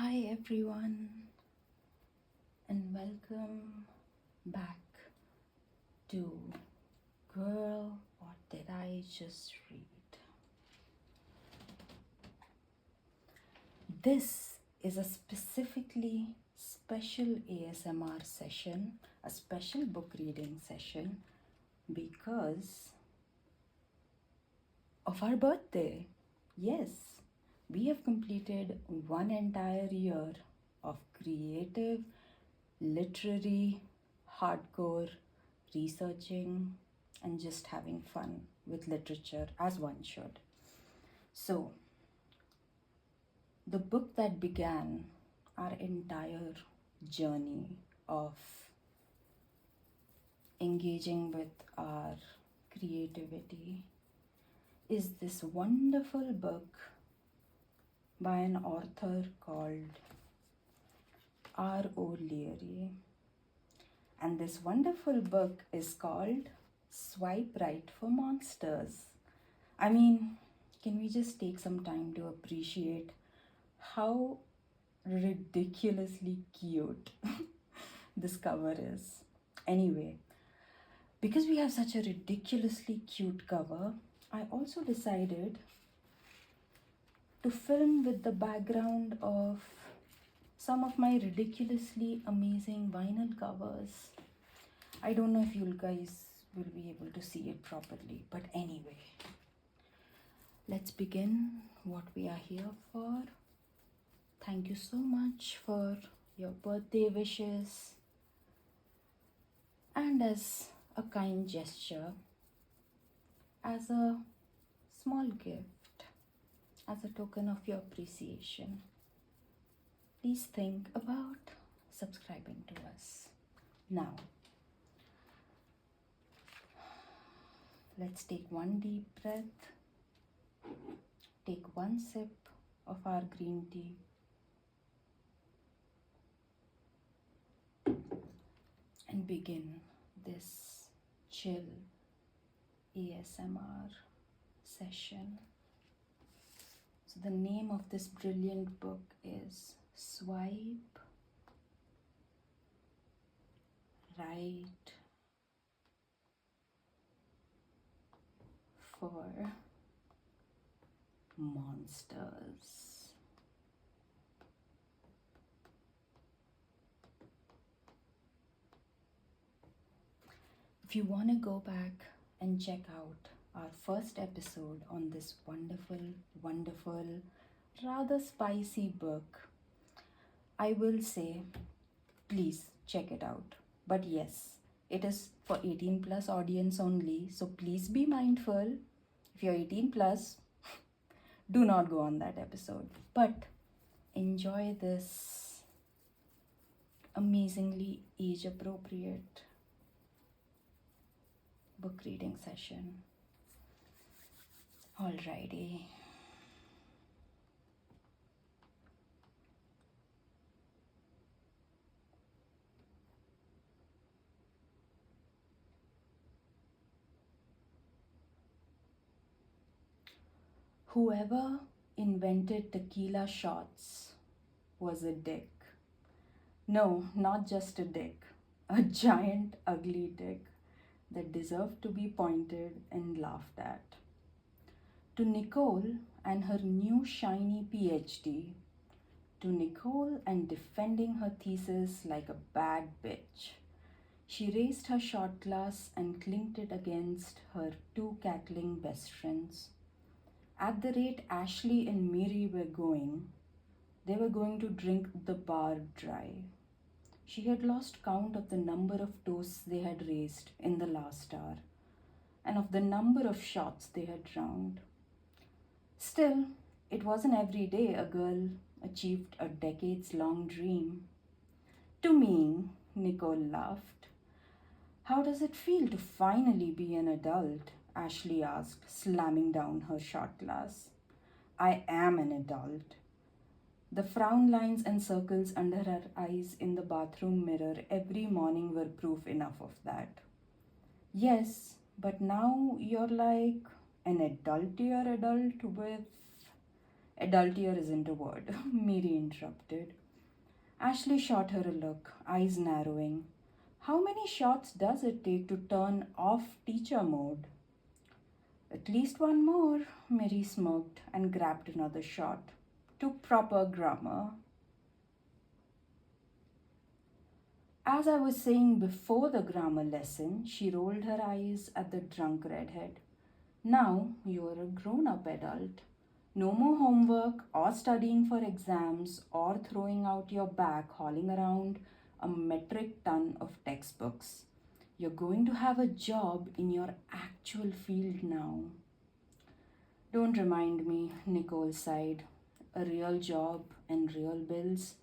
Hi everyone, and welcome back to Girl, What Did I Just Read? This is a specifically special ASMR session, a special book reading session because of our birthday. Yes, we have completed one entire year of creative, literary, hardcore researching and just having fun with literature as one should. So, the book that began our entire journey of engaging with our creativity is this wonderful book by an author called R.O Leary. And this wonderful book is called Swipe Right for Monsters. I mean, can we just take some time to appreciate how ridiculously cute this cover is? Anyway, because we have such a ridiculously cute cover, I also decided to film with the background of some of my ridiculously amazing vinyl covers. I don't know if you guys will be able to see it properly, but anyway, let's begin what we are here for. Thank you so much for your birthday wishes. And as a kind gesture, as a small gift, as a token of your appreciation, please think about subscribing to us. Now, let's take one deep breath, take one sip of our green tea, and begin this chill ASMR session. So, the name of this brilliant book is Swipe Right for Monsters. If you want to go back and check out our first episode on this wonderful, rather spicy book, I will say please check it out. But yes, it is for 18 plus audience only, so please be mindful. If you're 18 plus, do not go on that episode. But enjoy this amazingly age appropriate book reading session. Alrighty. Whoever invented tequila shots was a dick. No, not just a dick, a giant, ugly dick that deserved to be pointed and laughed at. To Nicole and her new shiny PhD, to Nicole and defending her thesis like a bad bitch. She raised her shot glass and clinked it against her two cackling best friends. At the rate Ashley and Miri were going, they were going to drink the bar dry. She had lost count of the number of toasts they had raised in the last hour and of the number of shots they had drowned. Still, it wasn't every day a girl achieved a decades-long dream. To me, Nicole laughed. How does it feel to finally be an adult? Ashley asked, slamming down her shot glass. I am an adult. The frown lines and circles under her eyes in the bathroom mirror every morning were proof enough of that. Yes, but now you're like an adult with Adultier isn't a word, Mary interrupted. Ashley shot her a look, eyes narrowing. How many shots does it take to turn off teacher mode? At least one more, Mary smirked and grabbed another shot. To proper grammar. As I was saying before the grammar lesson, she rolled her eyes at the drunk redhead. Now you're a grown up adult. No more homework or studying for exams or throwing out your back hauling around a metric ton of textbooks. You're going to have a job in your actual field now. Don't remind me, Nicole sighed. A real job and real bills.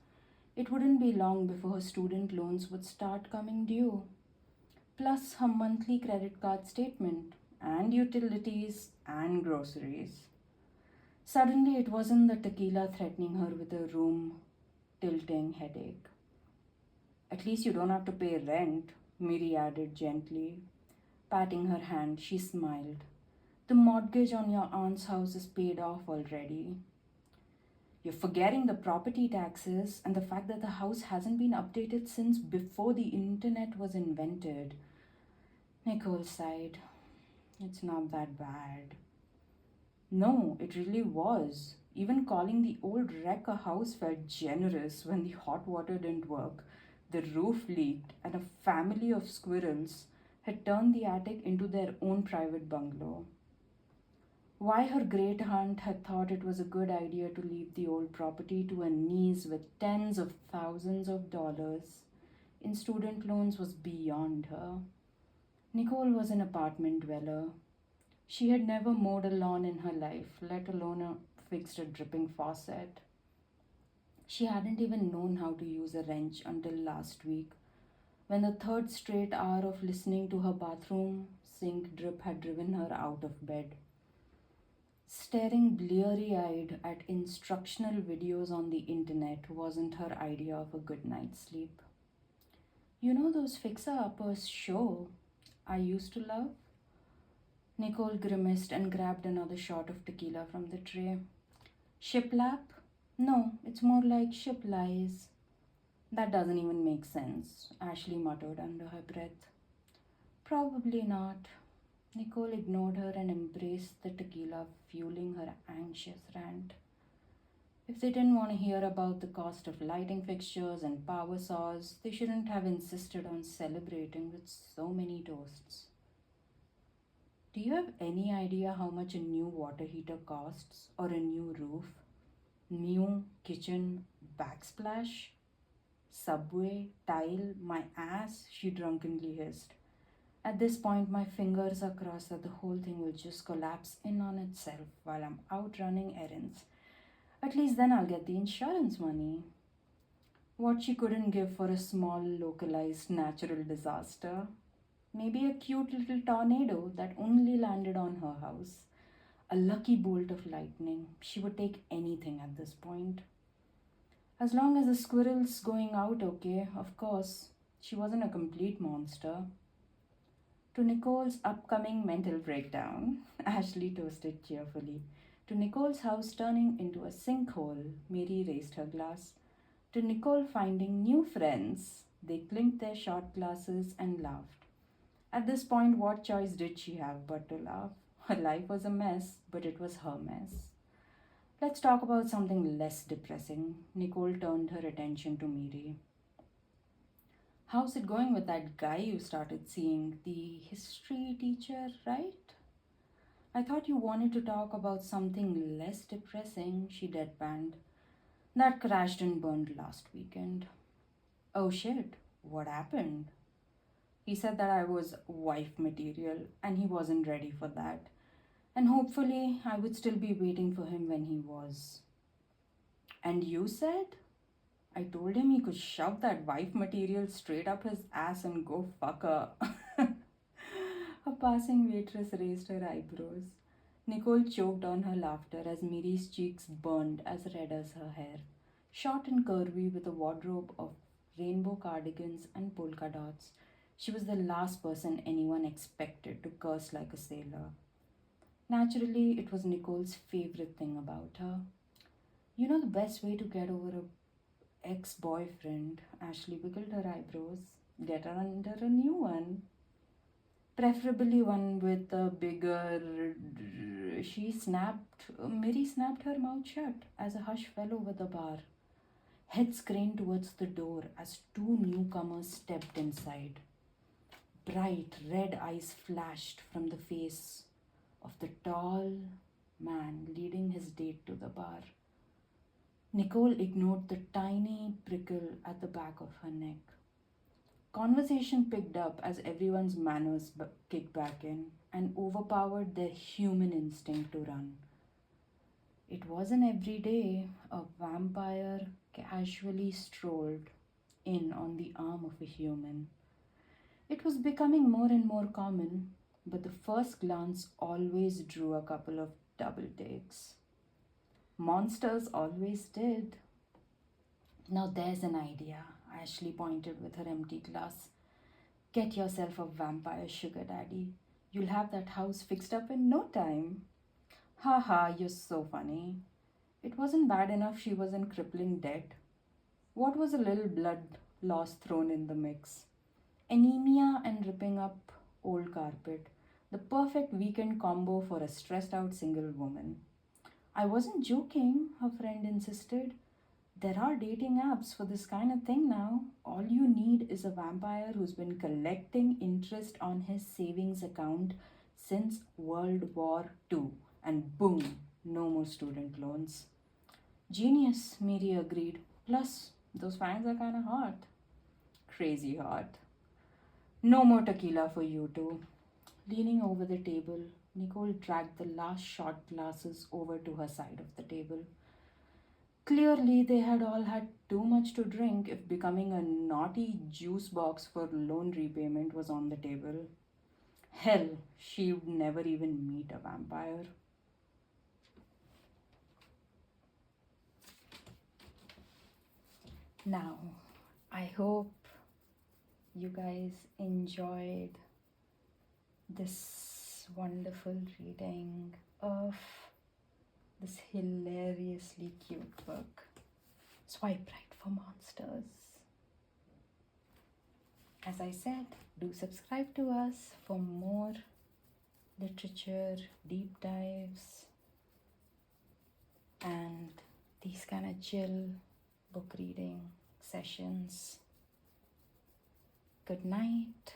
It wouldn't be long before her student loans would start coming due. Plus her monthly credit card statement, and utilities and groceries. Suddenly, it wasn't the tequila threatening her with a room tilting headache. At least you don't have to pay rent, Miri added gently. Patting her hand, she smiled. The mortgage on your aunt's house is paid off already. You're forgetting the property taxes and the fact that the house hasn't been updated since before the internet was invented. Nicole sighed. It's not that bad. No, it really was. Even calling the old wreck a house felt generous when the hot water didn't work, the roof leaked, and a family of squirrels had turned the attic into their own private bungalow. Why her great aunt had thought it was a good idea to leave the old property to a niece with tens of thousands of dollars in student loans was beyond her. Nicole was an apartment dweller. She had never mowed a lawn in her life, let alone fixed a dripping faucet. She hadn't even known how to use a wrench until last week, when the third straight hour of listening to her bathroom sink drip had driven her out of bed. Staring bleary eyed at instructional videos on the internet wasn't her idea of a good night's sleep. You know those fixer uppers show I used to love? Nicole grimaced and grabbed another shot of tequila from the tray. Shiplap? No, it's more like ship lies. That doesn't even make sense, Ashley muttered under her breath. Probably not. Nicole ignored her and embraced the tequila, fueling her anxious rant. If they didn't want to hear about the cost of lighting fixtures and power saws, they shouldn't have insisted on celebrating with so many toasts. Do you have any idea how much a new water heater costs, or a new roof? New kitchen backsplash? Subway? Tile? My ass? She drunkenly hissed. At this point, my fingers are crossed that the whole thing will just collapse in on itself while I'm out running errands. At least then I'll get the insurance money. What she couldn't give for a small, localized natural disaster. Maybe a cute little tornado that only landed on her house. A lucky bolt of lightning. She would take anything at this point. As long as the squirrel's going out okay, of course. She wasn't a complete monster. To Nicole's upcoming mental breakdown, Ashley toasted cheerfully. To Nicole's house turning into a sinkhole, Mary raised her glass. To Nicole finding new friends, they clinked their shot glasses and laughed. At this point, what choice did she have but to laugh? Her life was a mess, but it was her mess. Let's talk about something less depressing. Nicole turned her attention to Mary. How's it going with that guy you started seeing? The history teacher, right? I thought you wanted to talk about something less depressing, she deadpanned. That crashed and burned last weekend. Oh shit, what happened? He said that I was wife material and he wasn't ready for that. And hopefully I would still be waiting for him when he was. And you said? I told him he could shove that wife material straight up his ass and go fuck her. A passing waitress raised her eyebrows. Nicole choked on her laughter as Mary's cheeks burned as red as her hair. Short and curvy with a wardrobe of rainbow cardigans and polka dots, she was the last person anyone expected to curse like a sailor. Naturally, it was Nicole's favorite thing about her. You know the best way to get over a ex-boyfriend? Ashley wiggled her eyebrows. Get her under a new one. Preferably one with a bigger. Miri snapped her mouth shut as a hush fell over the bar. Heads craned towards the door as two newcomers stepped inside. Bright red eyes flashed from the face of the tall man leading his date to the bar. Nicole ignored the tiny prickle at the back of her neck. Conversation picked up as everyone's manners kicked back in and overpowered their human instinct to run. It wasn't every day a vampire casually strolled in on the arm of a human. It was becoming more and more common, but the first glance always drew a couple of double takes. Monsters always did. Now there's an idea, Ashley pointed with her empty glass. Get yourself a vampire sugar daddy. You'll have that house fixed up in no time. Ha ha, you're so funny. It wasn't bad enough she was in crippling debt. What was a little blood loss thrown in the mix? Anemia and ripping up old carpet. The perfect weekend combo for a stressed out single woman. I wasn't joking, her friend insisted. There are dating apps for this kind of thing now. All you need is a vampire who's been collecting interest on his savings account since World War II. And boom, no more student loans. Genius, Mary agreed. Plus, those fangs are kinda hot. Crazy hot. No more tequila for you two. Leaning over the table, Nicole dragged the last shot glasses over to her side of the table. Clearly, they had all had too much to drink if becoming a naughty juice box for loan repayment was on the table. Hell, she would never even meet a vampire. Now, I hope you guys enjoyed this wonderful reading of this hilariously cute book, Swipe Right for Monsters. As I said, do subscribe to us for more literature, deep dives, and these kind of chill book reading sessions. Good night.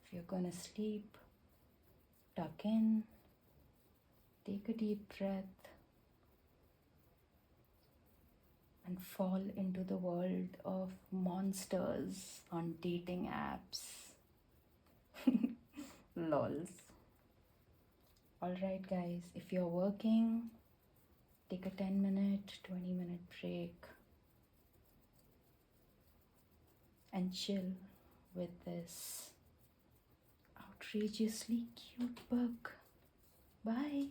If you're gonna sleep, tuck in, take a deep breath, and fall into the world of monsters on dating apps. Lols. Alright, guys, if you're working, take a 10-minute, 20-minute break and chill with this outrageously cute book. Bye.